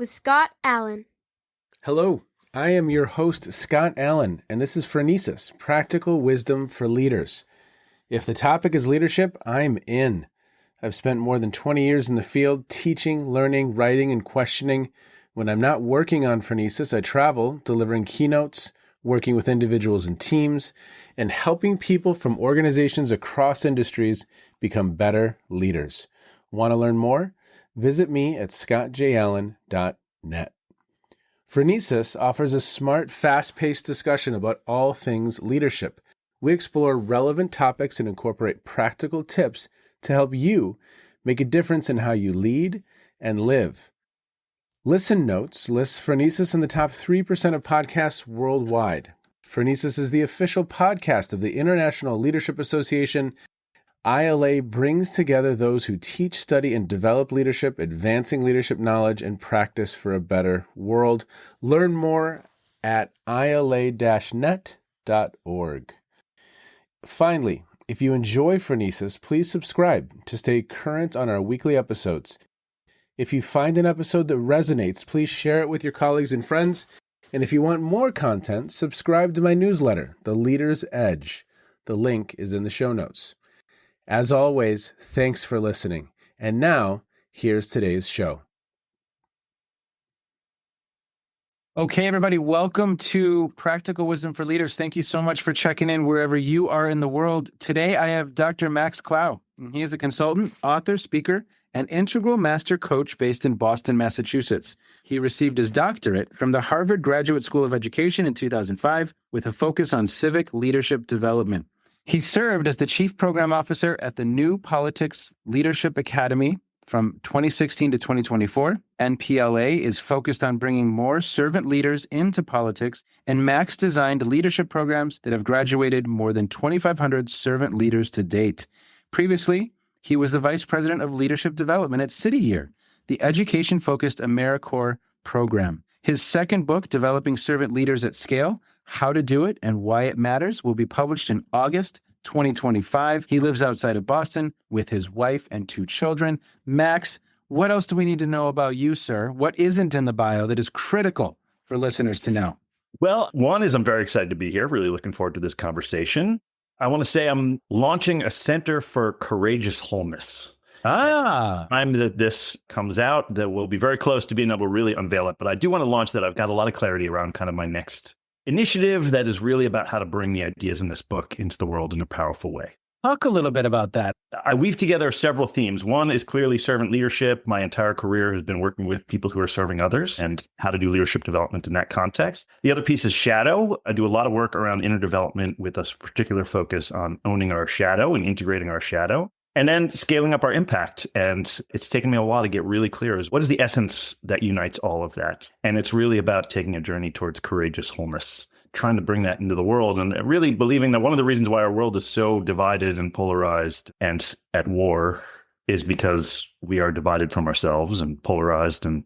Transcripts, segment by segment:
with Scott Allen. Hello, I am your host, Scott Allen, and this is Phronesis, Practical Wisdom for Leaders. If the topic is leadership, I'm in. I've spent more than 20 years in the field teaching, learning, writing, and questioning. When I'm not working on Phronesis, I travel, delivering keynotes, working with individuals and teams, and helping people from organizations across industries become better leaders. Want to learn more? Visit me at scottjallen.net. Phronesis offers a smart, fast-paced discussion about all things leadership. We explore relevant topics and incorporate practical tips to help you make a difference in how you lead and live. Listen Notes lists Phronesis in the top 3% of podcasts worldwide. Phronesis is the official podcast of the International Leadership Association. ILA brings together those who teach, study, and develop leadership, advancing leadership knowledge and practice for a better world. Learn more at ila-net.org. Finally, if you enjoy Phronesis, please subscribe to stay current on our weekly episodes. If you find an episode that resonates, please share it with your colleagues and friends. And if you want more content, subscribe to my newsletter, The Leader's Edge. The link is in the show notes. As always, thanks for listening. And now, here's today's show. Okay, everybody, welcome to Practical Wisdom for Leaders. Thank you so much for checking in wherever you are in the world. Today, I have Dr. Max Klau. He is a consultant, author, speaker, and integral master coach based in Boston, Massachusetts. He received his doctorate from the Harvard Graduate School of Education in 2005 with a focus on civic leadership development. He served as the Chief Program Officer at the New Politics Leadership Academy from 2016 to 2024. NPLA is focused on bringing more servant leaders into politics, and Max designed leadership programs that have graduated more than 2,500 servant leaders to date. Previously, he was the Vice President of Leadership Development at City Year, the education-focused AmeriCorps program. His second book, Developing Servant Leaders at Scale, How to Do It and Why It Matters, will be published in August 2025. He lives outside of Boston with his wife and 2 children. Max, what else do we need to know about you, sir? What isn't in the bio that is critical for listeners to know? Well, one is I'm very excited to be here. Really looking forward to this conversation. I want to say I'm launching a Center for Courageous Wholeness. Time that this comes out, that we'll be very close to being able to really unveil it. But I do want to launch that. I've got a lot of clarity around kind of my next initiative that is really about how to bring the ideas in this book into the world in a powerful way. Talk a little bit about that. I weave together several themes. One is clearly servant leadership. My entire career has been working with people who are serving others and how to do leadership development in that context. The other piece is shadow. I do a lot of work around inner development with a particular focus on owning our shadow and integrating our shadow. And then scaling up our impact. And it's taken me a while to get really clear is what is the essence that unites all of that? And it's really about taking a journey towards courageous wholeness, trying to bring that into the world and really believing that one of the reasons why our world is so divided and polarized and at war is because we are divided from ourselves and polarized and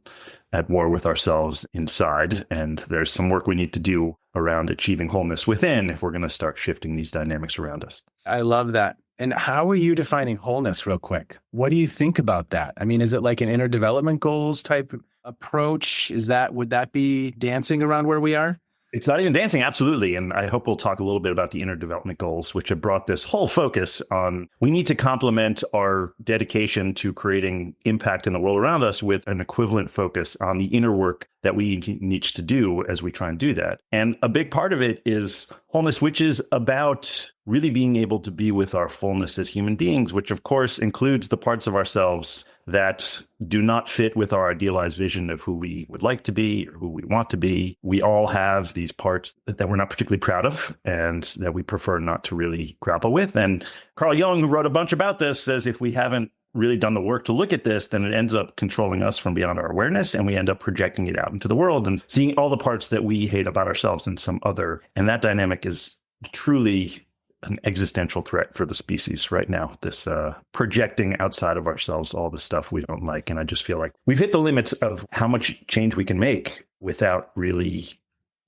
at war with ourselves inside. And there's some work we need to do around achieving wholeness within if we're going to start shifting these dynamics around us. I love that. And how are you defining wholeness real quick? What do you think about that? I mean, is it like an inner development goals type approach? Would that be dancing around where we are? It's not even dancing, absolutely. And I hope we'll talk a little bit about the inner development goals, which have brought this whole focus on we need to complement our dedication to creating impact in the world around us with an equivalent focus on the inner work that we need to do as we try and do that. And a big part of it is wholeness, which is about really being able to be with our fullness as human beings, which of course includes the parts of ourselves that do not fit with our idealized vision of who we would like to be or who we want to be. We all have these parts that we're not particularly proud of and that we prefer not to really grapple with. And Carl Jung, who wrote a bunch about this, says if we haven't really done the work to look at this, then it ends up controlling us from beyond our awareness, and we end up projecting it out into the world and seeing all the parts that we hate about ourselves in some other. And that dynamic is truly an existential threat for the species right now, this projecting outside of ourselves all the stuff we don't like. And I just feel like we've hit the limits of how much change we can make without really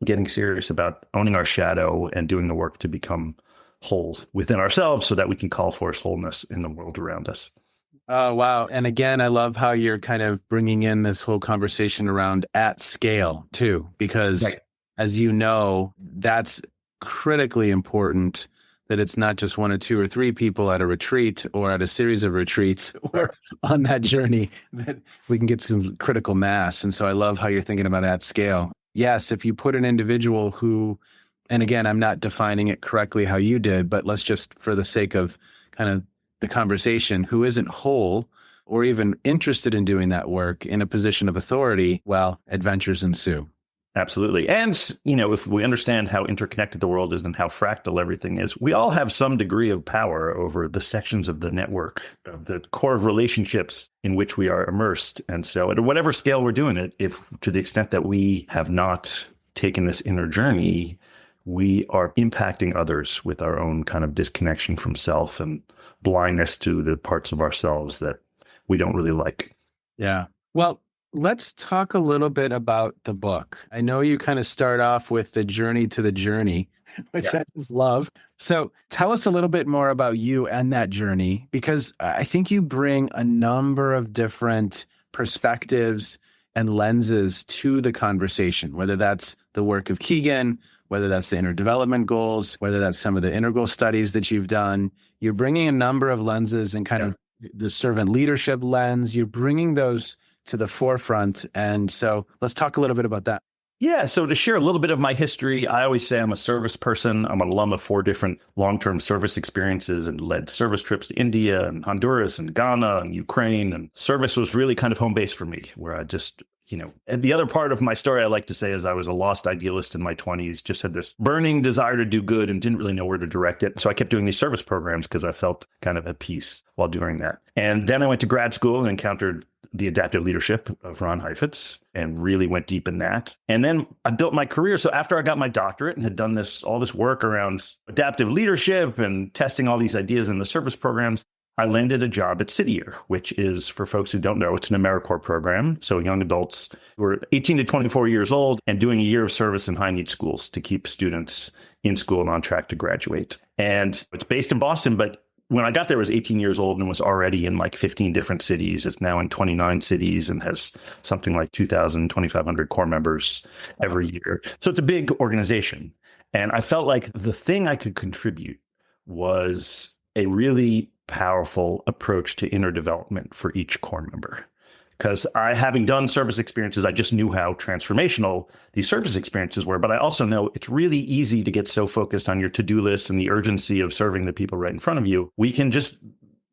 getting serious about owning our shadow and doing the work to become whole within ourselves so that we can call forth wholeness in the world around us. Oh, wow. And again, I love how you're kind of bringing in this whole conversation around at scale too, because Right. as you know, that's critically important that it's not just one or two or three people at a retreat or at a series of retreats or on that journey that we can get some critical mass. And so I love how you're thinking about at scale. Yes, if you put an individual who, and again, I'm not defining it correctly how you did, but let's just for the sake of kind of the conversation, who isn't whole or even interested in doing that work in a position of authority, well, adventures ensue. Absolutely. And, if we understand how interconnected the world is and how fractal everything is, we all have some degree of power over the sections of the network, of the core of relationships in which we are immersed. And so at whatever scale we're doing it, if to the extent that we have not taken this inner journey, we are impacting others with our own kind of disconnection from self and blindness to the parts of ourselves that we don't really like. Yeah. Well, let's talk a little bit about the book. I know you kind of start off with the journey to the journey, which I just love. So tell us a little bit more about you and that journey, because I think you bring a number of different perspectives and lenses to the conversation, whether that's the work of Keegan, whether that's the inner development goals, whether that's some of the integral studies that you've done. You're bringing a number of lenses and kind of the servant leadership lens. You're bringing those to the forefront. And so let's talk a little bit about that. Yeah. So to share a little bit of my history, I always say I'm a service person. I'm an alum of 4 different long-term service experiences and led service trips to India and Honduras and Ghana and Ukraine. And service was really kind of home base for me, where I just, and the other part of my story I like to say is I was a lost idealist in my 20s, just had this burning desire to do good and didn't really know where to direct it. So I kept doing these service programs because I felt kind of at peace while doing that. And then I went to grad school and encountered the adaptive leadership of Ron Heifetz and really went deep in that. And then I built my career. So after I got my doctorate and had done all this work around adaptive leadership and testing all these ideas in the service programs, I landed a job at City Year, which is, for folks who don't know, it's an AmeriCorps program. So young adults who are 18 to 24 years old and doing a year of service in high need schools to keep students in school and on track to graduate. And it's based in Boston, but when I got there, I was 18 years old and was already in like 15 different cities. It's now in 29 cities and has something like 2,000, 2,500 core members every year. So it's a big organization. And I felt like the thing I could contribute was a really powerful approach to inner development for each core member. Because having done service experiences, I just knew how transformational these service experiences were. But I also know it's really easy to get so focused on your to-do list and the urgency of serving the people right in front of you. We can just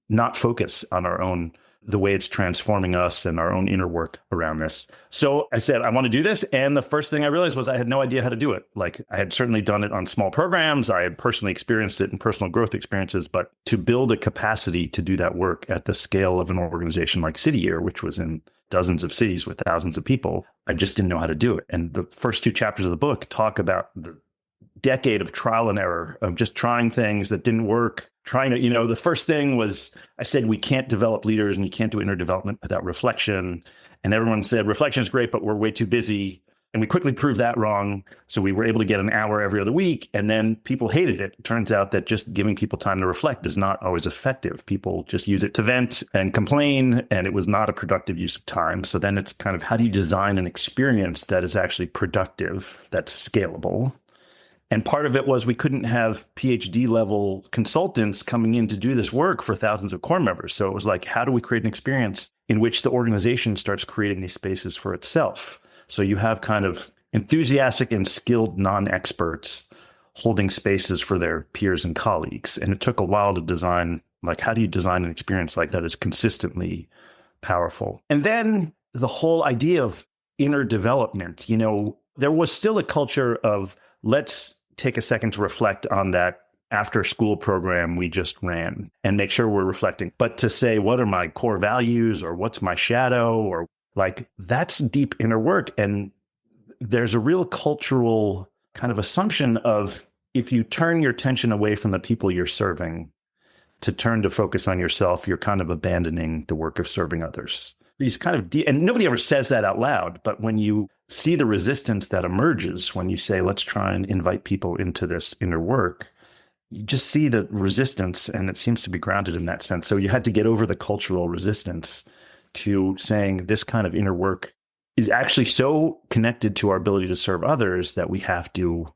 not focus on the way it's transforming us and our own inner work around this. So I said, I want to do this. And the first thing I realized was I had no idea how to do it. Like, I had certainly done it on small programs. I had personally experienced it in personal growth experiences, but to build a capacity to do that work at the scale of an organization like City Year, which was in dozens of cities with thousands of people, I just didn't know how to do it. And the first 2 chapters of the book talk about the decade of trial and error of just trying things that didn't work. The first thing was I said, we can't develop leaders and you can't do inner development without reflection. And everyone said, reflection is great, but we're way too busy. And we quickly proved that wrong. So we were able to get an hour every other week. And then people hated it. It turns out that just giving people time to reflect is not always effective. People just use it to vent and complain, and it was not a productive use of time. So then it's kind of, how do you design an experience that is actually productive, that's scalable? And part of it was we couldn't have Ph.D. level consultants coming in to do this work for thousands of core members. So it was like, how do we create an experience in which the organization starts creating these spaces for itself? So you have kind of enthusiastic and skilled non-experts holding spaces for their peers and colleagues. And it took a while to design, like, how do you design an experience like that is consistently powerful? And then the whole idea of inner development, there was still a culture of, let's take a second to reflect on that after school program we just ran and make sure we're reflecting. But to say, what are my core values, or what's my shadow, or like, that's deep inner work. And there's a real cultural kind of assumption of, if you turn your attention away from the people you're serving to turn to focus on yourself, you're kind of abandoning the work of serving others. These kind of, and nobody ever says that out loud, but when you see the resistance that emerges when you say, let's try and invite people into this inner work, you just see the resistance, and it seems to be grounded in that sense. So you had to get over the cultural resistance to saying this kind of inner work is actually so connected to our ability to serve others that we have to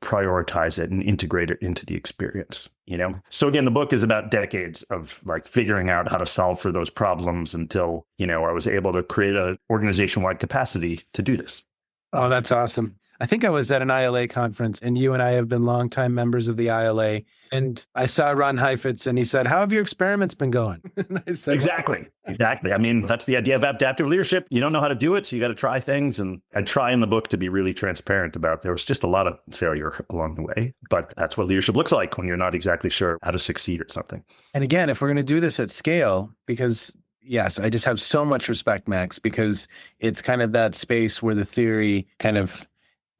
prioritize it and integrate it into the experience, So again, the book is about decades of like figuring out how to solve for those problems until, I was able to create an organization-wide capacity to do this. Oh, that's awesome. I think I was at an ILA conference, and you and I have been longtime members of the ILA. And I saw Ron Heifetz, and he said, "How have your experiments been going?" And I said, Exactly. I mean, that's the idea of adaptive leadership. You don't know how to do it, so you got to try things. And I try in the book to be really transparent about there was just a lot of failure along the way. But that's what leadership looks like when you're not exactly sure how to succeed at something. And again, if we're going to do this at scale, because yes, I just have so much respect, Max, because it's kind of that space where the theory kind of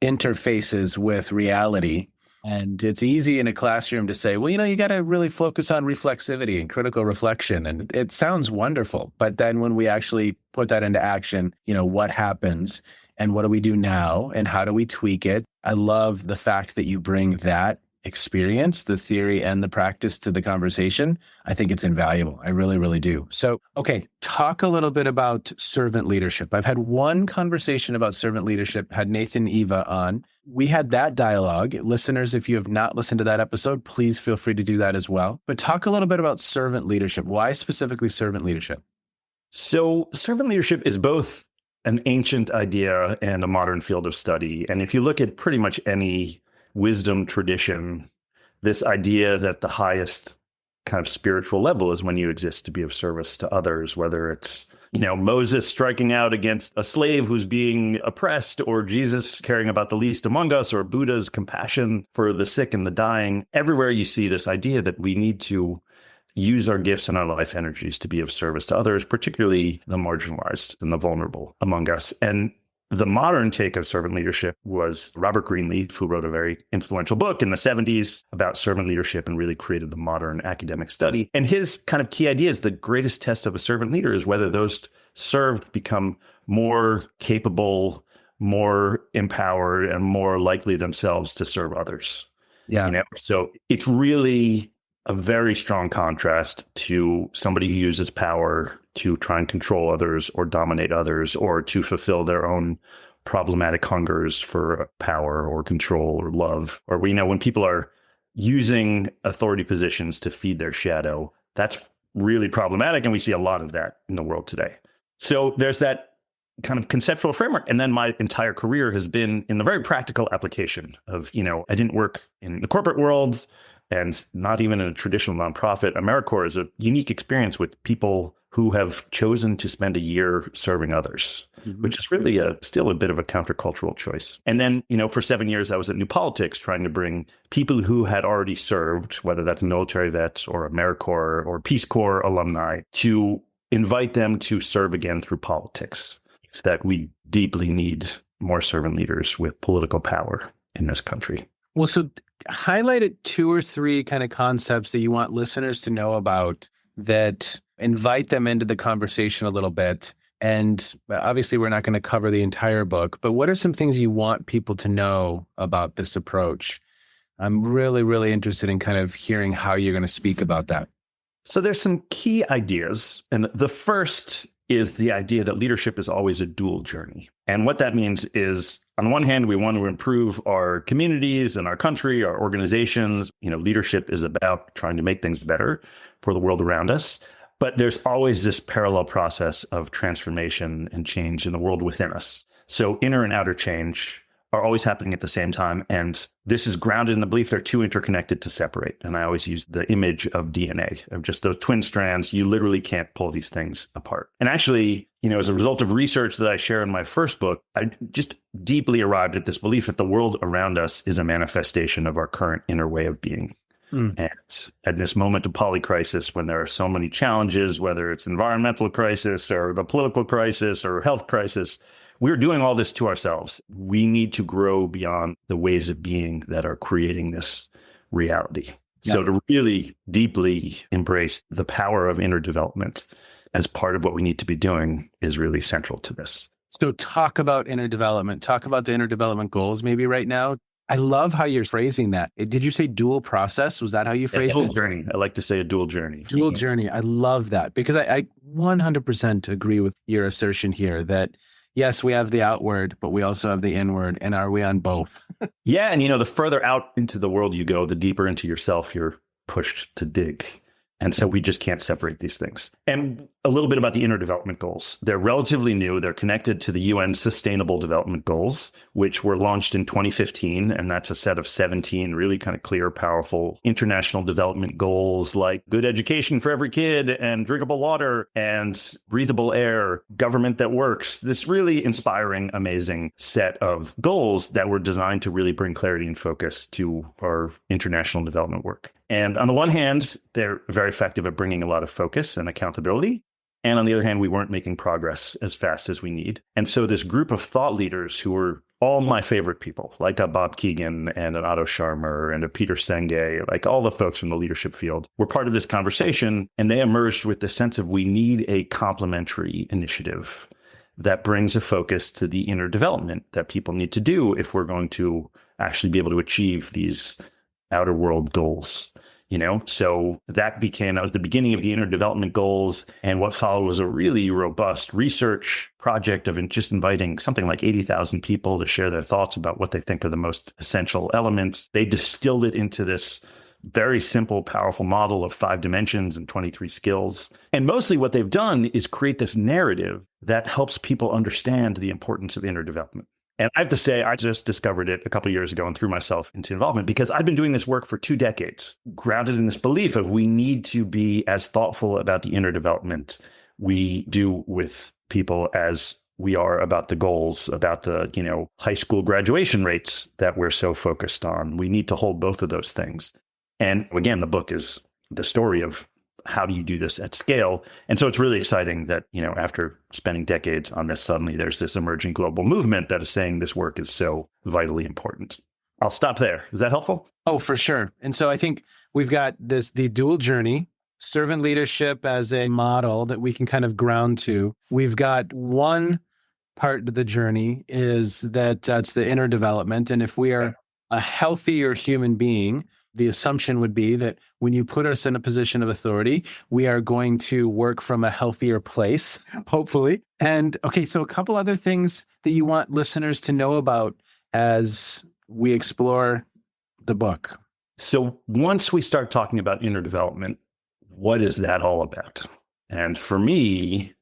interfaces with reality. And it's easy in a classroom to say, well, you got to really focus on reflexivity and critical reflection. And it sounds wonderful. But then when we actually put that into action, what happens and what do we do now and how do we tweak it? I love the fact that you bring that experience, the theory and the practice to the conversation. I think it's invaluable. I really, really do. So, okay, talk a little bit about servant leadership. I've had one conversation about servant leadership, had Nathan Eva on. We had that dialogue. Listeners, if you have not listened to that episode, please feel free to do that as well. But talk a little bit about servant leadership. Why specifically servant leadership? So servant leadership is both an ancient idea and a modern field of study. And if you look at pretty much any wisdom tradition, this idea that the highest kind of spiritual level is when you exist to be of service to others, whether it's, Moses striking out against a slave who's being oppressed, or Jesus caring about the least among us, or Buddha's compassion for the sick and the dying. Everywhere you see this idea that we need to use our gifts and our life energies to be of service to others, particularly the marginalized and the vulnerable among us. And the modern take of servant leadership was Robert Greenleaf, who wrote a very influential book in the 70s about servant leadership and really created the modern academic study. And his kind of key idea is the greatest test of a servant leader is whether those served become more capable, more empowered, and more likely themselves to serve others. Yeah. So it's really a very strong contrast to somebody who uses power to try and control others or dominate others or to fulfill their own problematic hungers for power or control or love. Or, when people are using authority positions to feed their shadow, that's really problematic. And we see a lot of that in the world today. So there's that kind of conceptual framework. And then my entire career has been in the very practical application of, I didn't work in the corporate world and not even in a traditional nonprofit. AmeriCorps is a unique experience with people who have chosen to spend a year serving others, which is really still a bit of a countercultural choice. And then, for 7 years, I was at New Politics trying to bring people who had already served, whether that's military vets or AmeriCorps or Peace Corps alumni, to invite them to serve again through politics. That we deeply need more servant leaders with political power in this country. Well, so highlighted 2 or 3 kind of concepts that you want listeners to know about that invite them into the conversation a little bit. And obviously, we're not going to cover the entire book, but what are some things you want people to know about this approach? I'm really, really interested in kind of hearing how you're going to speak about that. So there's some key ideas. And the first is the idea that leadership is always a dual journey. And what that means is, on one hand, we want to improve our communities and our country, our organizations. Leadership is about trying to make things better for the world around us. But there's always this parallel process of transformation and change in the world within us. So inner and outer change are always happening at the same time. And this is grounded in the belief they're too interconnected to separate. And I always use the image of DNA, of just those twin strands. You literally can't pull these things apart. And actually, as a result of research that I share in my first book, I just deeply arrived at this belief that the world around us is a manifestation of our current inner way of being. And at this moment of polycrisis, when there are so many challenges, whether it's environmental crisis or the political crisis or health crisis, we're doing all this to ourselves. We need to grow beyond the ways of being that are creating this reality. Yeah. So to really deeply embrace the power of inner development as part of what we need to be doing is really central to this. So talk about inner development. Talk about the inner development goals maybe right now. I love how you're phrasing that. Did you say dual process? Was that how you phrased Dual it? journey. I like to say a dual journey. Dual journey. I love that because I 100% agree with your assertion here that yes, we have the outward, but we also have the inward. And are we on both? Yeah. And, the further out into the world you go, the deeper into yourself you're pushed to dig. And so we just can't separate these things. And a little bit about the inner development goals. They're relatively new. They're connected to the UN Sustainable Development Goals, which were launched in 2015. And that's a set of 17 really kind of clear, powerful international development goals like good education for every kid and drinkable water and breathable air, government that works. This really inspiring, amazing set of goals that were designed to really bring clarity and focus to our international development work. And on the one hand, they're very effective at bringing a lot of focus and accountability. And on the other hand, we weren't making progress as fast as we need. And so this group of thought leaders who were all my favorite people, like a Bob Keegan and an Otto Scharmer and a Peter Senge, like all the folks from the leadership field, were part of this conversation. And they emerged with the sense of we need a complementary initiative that brings a focus to the inner development that people need to do if we're going to actually be able to achieve these outer world goals. So that was the beginning of the inner development goals. And what followed was a really robust research project of just inviting something like 80,000 people to share their thoughts about what they think are the most essential elements. They distilled it into this very simple, powerful model of 5 dimensions and 23 skills. And mostly what they've done is create this narrative that helps people understand the importance of inner development. And I have to say, I just discovered it a couple of years ago and threw myself into involvement because I've been doing this work for 2 decades, grounded in this belief of we need to be as thoughtful about the inner development we do with people as we are about the goals, about the, high school graduation rates that we're so focused on. We need to hold both of those things. And again, the book is the story of how do you do this at scale? And so it's really exciting that, after spending decades on this, suddenly there's this emerging global movement that is saying this work is so vitally important. I'll stop there. Is that helpful? Oh, for sure. And so I think we've got the dual journey, servant leadership as a model that we can kind of ground to. We've got one part of the journey is that it's the inner development. And if we are a healthier human being, the assumption would be that when you put us in a position of authority, we are going to work from a healthier place, hopefully. And okay, so a couple other things that you want listeners to know about as we explore the book. So once we start talking about inner development, what is that all about? And for me,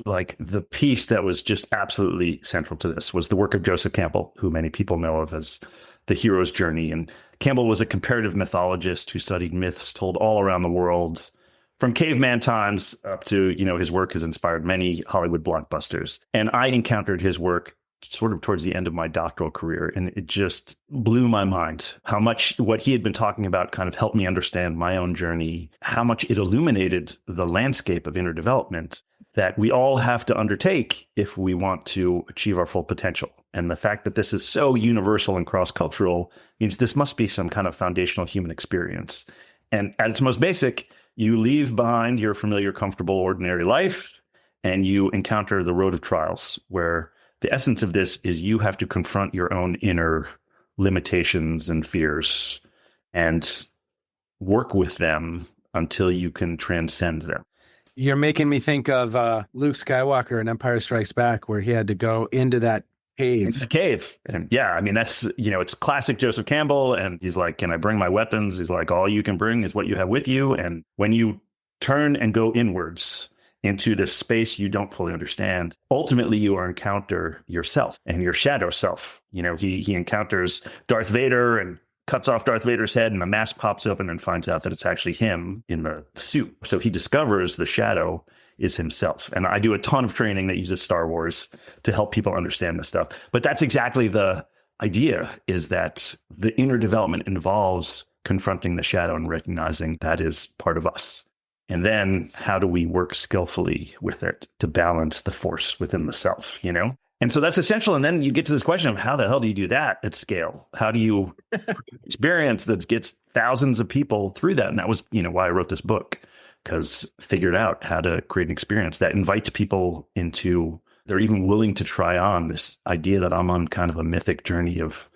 like the piece that was just absolutely central to this was the work of Joseph Campbell, who many people know of as the hero's journey. And Campbell was a comparative mythologist who studied myths told all around the world, from caveman times up to, his work has inspired many Hollywood blockbusters. And I encountered his work sort of towards the end of my doctoral career. And it just blew my mind how much what he had been talking about kind of helped me understand my own journey, how much it illuminated the landscape of inner development that we all have to undertake if we want to achieve our full potential. And the fact that this is so universal and cross-cultural means this must be some kind of foundational human experience. And at its most basic, you leave behind your familiar, comfortable, ordinary life, and you encounter the road of trials, where the essence of this is you have to confront your own inner limitations and fears and work with them until you can transcend them. You're making me think of Luke Skywalker in Empire Strikes Back, where he had to go into that cave. The cave. And yeah, I mean, that's, it's classic Joseph Campbell. And he's like, can I bring my weapons? He's like, all you can bring is what you have with you. And when you turn and go inwards into this space you don't fully understand, ultimately you encounter yourself and your shadow self. He encounters Darth Vader and cuts off Darth Vader's head, and the mask pops open and finds out that it's actually him in the suit. So he discovers the shadow is himself. And I do a ton of training that uses Star Wars to help people understand this stuff. But that's exactly the idea, is that the inner development involves confronting the shadow and recognizing that is part of us. And then how do we work skillfully with it to balance the force within the self, And so that's essential. And then you get to this question of how the hell do you do that at scale? How do you experience that gets thousands of people through that? And that was, why I wrote this book, because I figured out how to create an experience that invites people into, they're even willing to try on this idea that I'm on kind of a mythic journey of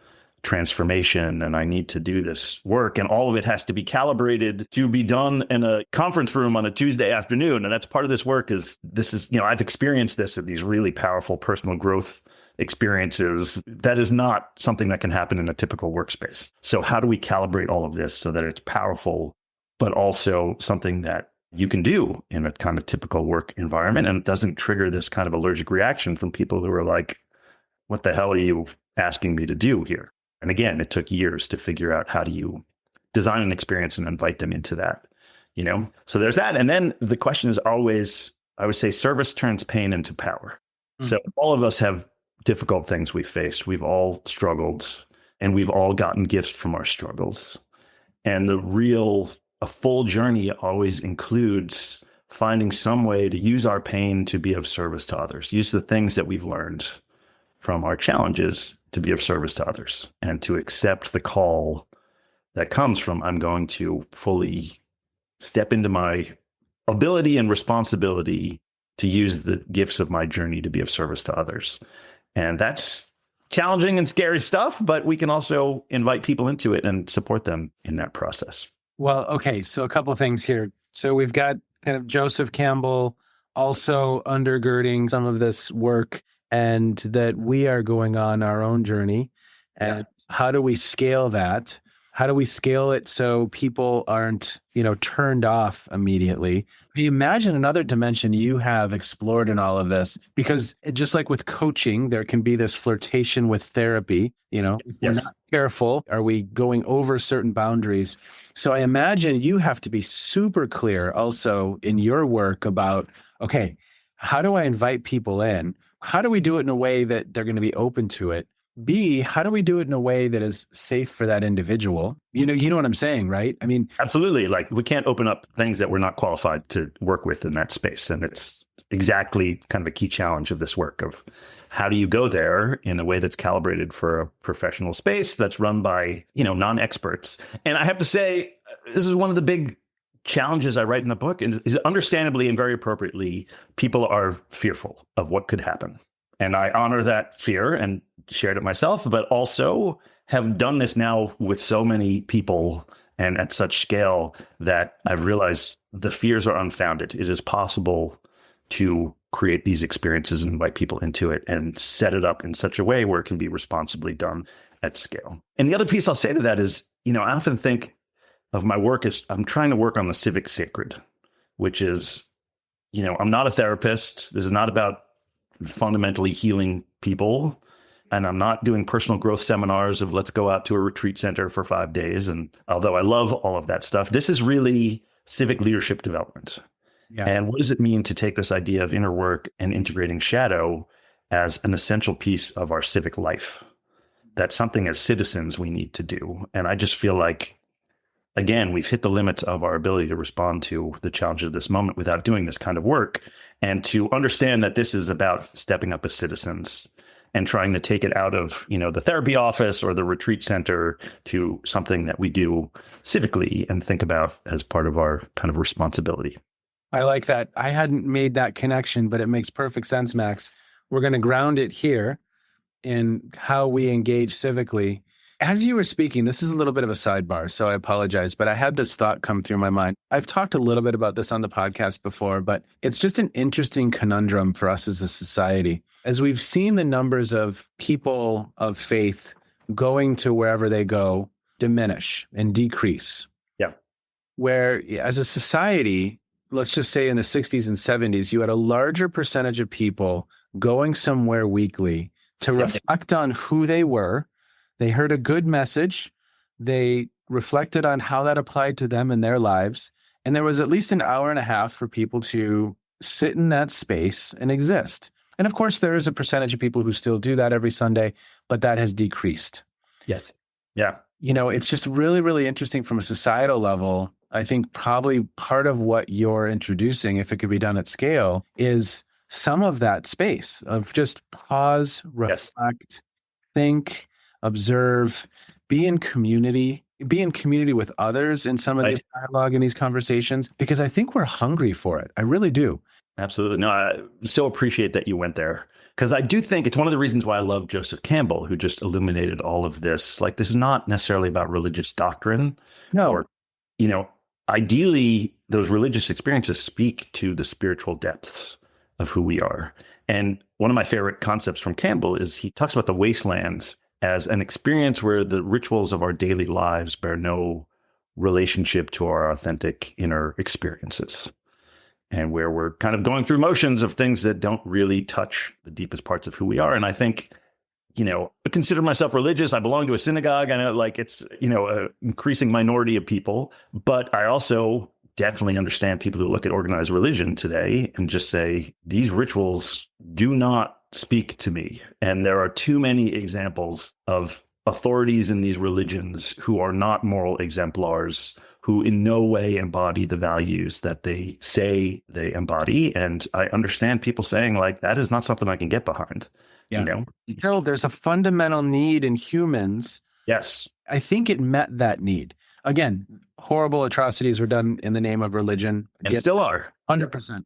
transformation and I need to do this work. And all of it has to be calibrated to be done in a conference room on a Tuesday afternoon. And that's part of this work I've experienced this at these really powerful personal growth experiences. That is not something that can happen in a typical workspace. So how do we calibrate all of this so that it's powerful, but also something that you can do in a kind of typical work environment and it doesn't trigger this kind of allergic reaction from people who are like, what the hell are you asking me to do here? And again, it took years to figure out how do you design an experience and invite them into that, So there's that. And then the question is always, I would say, service turns pain into power. Mm-hmm. So all of us have difficult things we faced. We've all struggled and we've all gotten gifts from our struggles. And a full journey always includes finding some way to use our pain to be of service to others, use the things that we've learned from our challenges to be of service to others and to accept the call that comes from, I'm going to fully step into my ability and responsibility to use the gifts of my journey to be of service to others. And that's challenging and scary stuff, but we can also invite people into it and support them in that process. Well, okay. So a couple of things here. So we've got kind of Joseph Campbell also undergirding some of this work and that we are going on our own journey. And how do we scale that? How do we scale it so people aren't, turned off immediately? You imagine another dimension you have explored in all of this, because just like with coaching, there can be this flirtation with therapy. If we're not careful, are we going over certain boundaries? So I imagine you have to be super clear also in your work about, okay, how do I invite people in? How do we do it in a way that they're going to be open to it? B, how do we do it in a way that is safe for that individual? You know what I'm saying, right? I mean, absolutely. Like we can't open up things that we're not qualified to work with in that space. And it's exactly kind of a key challenge of this work of how do you go there in a way that's calibrated for a professional space that's run by, non-experts. And I have to say, this is one of the big challenges I write in the book is understandably and very appropriately, people are fearful of what could happen. And I honor that fear and shared it myself, but also have done this now with so many people and at such scale that I've realized the fears are unfounded. It is possible to create these experiences and invite people into it and set it up in such a way where it can be responsibly done at scale. And the other piece I'll say to that is, I often think of my work as I'm trying to work on the civic sacred, which is, I'm not a therapist. This is not about fundamentally healing people. And I'm not doing personal growth seminars of let's go out to a retreat center for 5 days. And although I love all of that stuff, this is really civic leadership development. Yeah. And what does it mean to take this idea of inner work and integrating shadow as an essential piece of our civic life? That's something as citizens we need to do. And I just feel like, again, we've hit the limits of our ability to respond to the challenge of this moment without doing this kind of work and to understand that this is about stepping up as citizens and trying to take it out of, the therapy office or the retreat center to something that we do civically and think about as part of our kind of responsibility. I like that. I hadn't made that connection, but it makes perfect sense, Max. We're going to ground it here in how we engage civically. As you were speaking, this is a little bit of a sidebar, so I apologize, but I had this thought come through my mind. I've talked a little bit about this on the podcast before, but it's just an interesting conundrum for us as a society. As we've seen the numbers of people of faith going to wherever they go diminish and decrease. Yeah. Where as a society, let's just say in the 60s and 70s, you had a larger percentage of people going somewhere weekly to reflect on who they were. They heard a good message. They reflected on how that applied to them in their lives. And there was at least an hour and a half for people to sit in that space and exist. And of course, there is a percentage of people who still do that every Sunday, but that has decreased. Yes. Yeah. It's just really, really interesting from a societal level. I think probably part of what you're introducing, if it could be done at scale, is some of that space of just pause, reflect, think, observe, be in community with others in some of this dialogue and these conversations, because I think we're hungry for it. I really do. Absolutely. No, I so appreciate that you went there, because I do think it's one of the reasons why I love Joseph Campbell, who just illuminated all of this. Like, this is not necessarily about religious doctrine No. or, you know, ideally those religious experiences speak to the spiritual depths of who we are. And one of my favorite concepts from Campbell is he talks about the wastelands as an experience where the rituals of our daily lives bear no relationship to our authentic inner experiences, and where we're kind of going through motions of things that don't really touch the deepest parts of who we are. And I think, I consider myself religious. I belong to a synagogue. I know, like, it's, an increasing minority of people, but I also definitely understand people who look at organized religion today and just say, these rituals do not speak to me. And there are too many examples of authorities in these religions who are not moral exemplars, who in no way embody the values that they say they embody. And I understand people saying, like, that is not something I can get behind. Yeah. Still, there's a fundamental need in humans. Yes. I think it met that need. Again, horrible atrocities were done in the name of religion. And still are. 100%.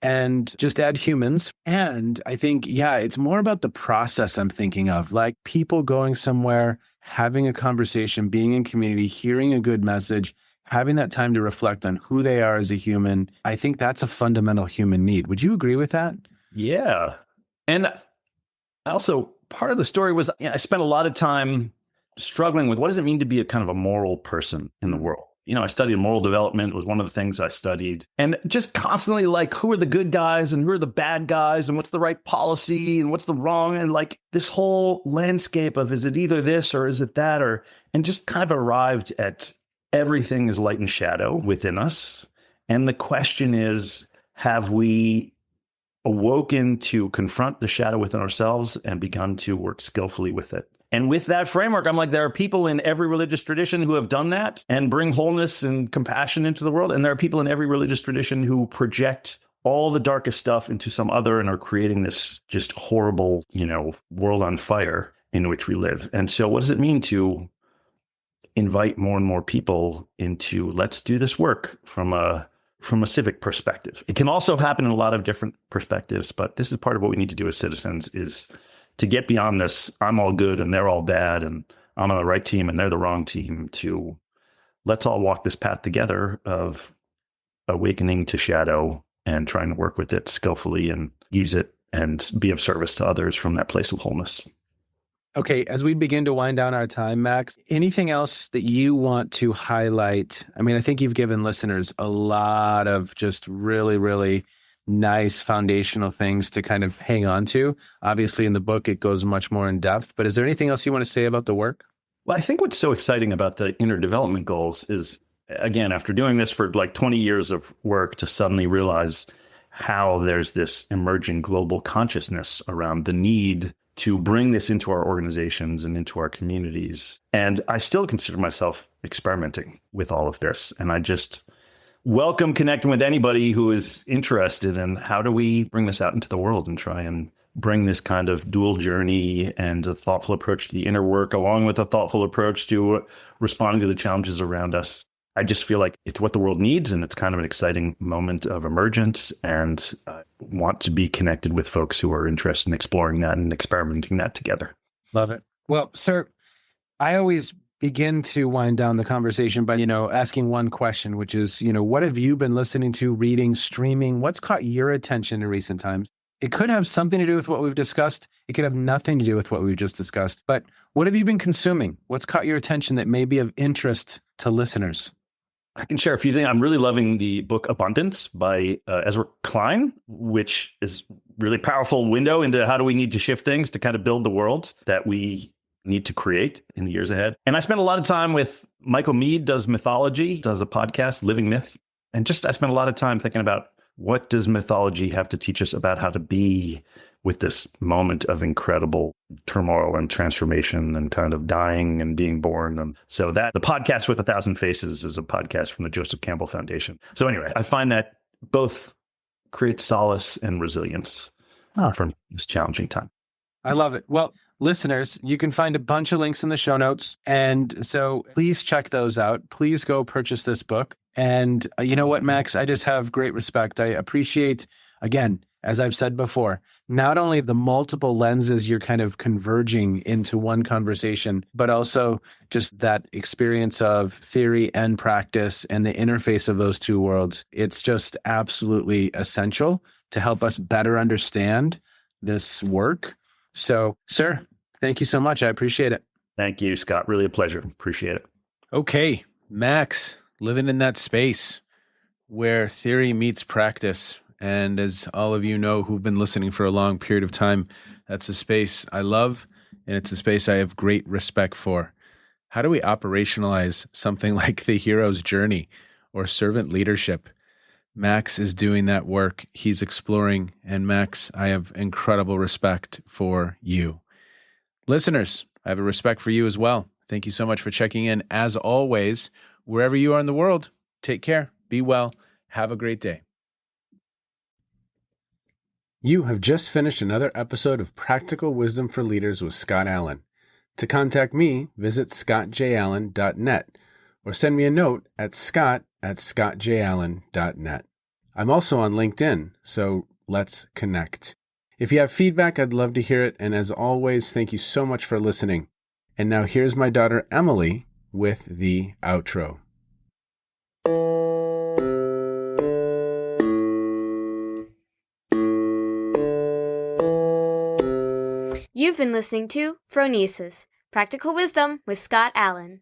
And just add humans. And I think, it's more about the process I'm thinking of, like people going somewhere, having a conversation, being in community, hearing a good message, having that time to reflect on who they are as a human. I think that's a fundamental human need. Would you agree with that? Yeah. And also, part of the story was, I spent a lot of time struggling with what does it mean to be a kind of a moral person in the world. I studied moral development, was one of the things I studied, and just constantly, like, who are the good guys and who are the bad guys and what's the right policy and what's the wrong, and like this whole landscape of, is it either this or is it that, and just kind of arrived at everything is light and shadow within us. And the question is, have we awoken to confront the shadow within ourselves and begun to work skillfully with it? And with that framework, I'm like, there are people in every religious tradition who have done that and bring wholeness and compassion into the world. And there are people in every religious tradition who project all the darkest stuff into some other and are creating this just horrible, world on fire in which we live. And so what does it mean to invite more and more people into, let's do this work from a civic perspective? It can also happen in a lot of different perspectives, but this is part of what we need to do as citizens, is to get beyond this, I'm all good and they're all bad and I'm on the right team and they're the wrong team, to let's all walk this path together of awakening to shadow and trying to work with it skillfully and use it and be of service to others from that place of wholeness. Okay, as we begin to wind down our time, Max, anything else that you want to highlight? I mean, I think you've given listeners a lot of just really, really nice foundational things to kind of hang on to. Obviously, in the book, it goes much more in depth, but is there anything else you want to say about the work? Well, I think what's so exciting about the inner development goals is, again, after doing this for like 20 years of work, to suddenly realize how there's this emerging global consciousness around the need to bring this into our organizations and into our communities. And I still consider myself experimenting with all of this. And I just welcome connecting with anybody who is interested in how do we bring this out into the world and try and bring this kind of dual journey and a thoughtful approach to the inner work, along with a thoughtful approach to responding to the challenges around us. I just feel like it's what the world needs, and it's kind of an exciting moment of emergence, and want to be connected with folks who are interested in exploring that and experimenting that together. Love it. Well, sir, I always begin to wind down the conversation by, asking one question, which is, what have you been listening to, reading, streaming? What's caught your attention in recent times? It could have something to do with what we've discussed. It could have nothing to do with what we've just discussed. But what have you been consuming? What's caught your attention that may be of interest to listeners? I can share a few things. I'm really loving the book Abundance by Ezra Klein, which is really powerful window into how do we need to shift things to kind of build the worlds that we need to create in the years ahead. And I spent a lot of time with Michael Mead, does mythology, does a podcast, Living Myth. And just I spent a lot of time thinking about, what does mythology have to teach us about how to be with this moment of incredible turmoil and transformation and kind of dying and being born. And so that the podcast with 1,000 Faces is a podcast from the Joseph Campbell Foundation. So anyway, I find that both create solace and resilience from this challenging time. I love it. Well, listeners, you can find a bunch of links in the show notes. And so please check those out. Please go purchase this book. And you know what, Max, I just have great respect. I appreciate again, as I've said before, not only the multiple lenses you're kind of converging into one conversation, but also just that experience of theory and practice and the interface of those two worlds. It's just absolutely essential to help us better understand this work. So, sir, thank you so much. I appreciate it. Thank you, Scott. Really a pleasure. Appreciate it. Okay, Max, living in that space where theory meets practice. And as all of you know who've been listening for a long period of time, that's a space I love, and it's a space I have great respect for. How do we operationalize something like the hero's journey or servant leadership? Max is doing that work. He's exploring. And Max, I have incredible respect for you. Listeners, I have a respect for you as well. Thank you so much for checking in. As always, wherever you are in the world, take care, be well, have a great day. You have just finished another episode of Practical Wisdom for Leaders with Scott Allen. To contact me, visit scottjallen.net or send me a note at scott@scottjallen.net. I'm also on LinkedIn, so let's connect. If you have feedback, I'd love to hear it. And as always, thank you so much for listening. And now here's my daughter, Emily, with the outro. You've been listening to Phronesis, Practical Wisdom with Scott Allen.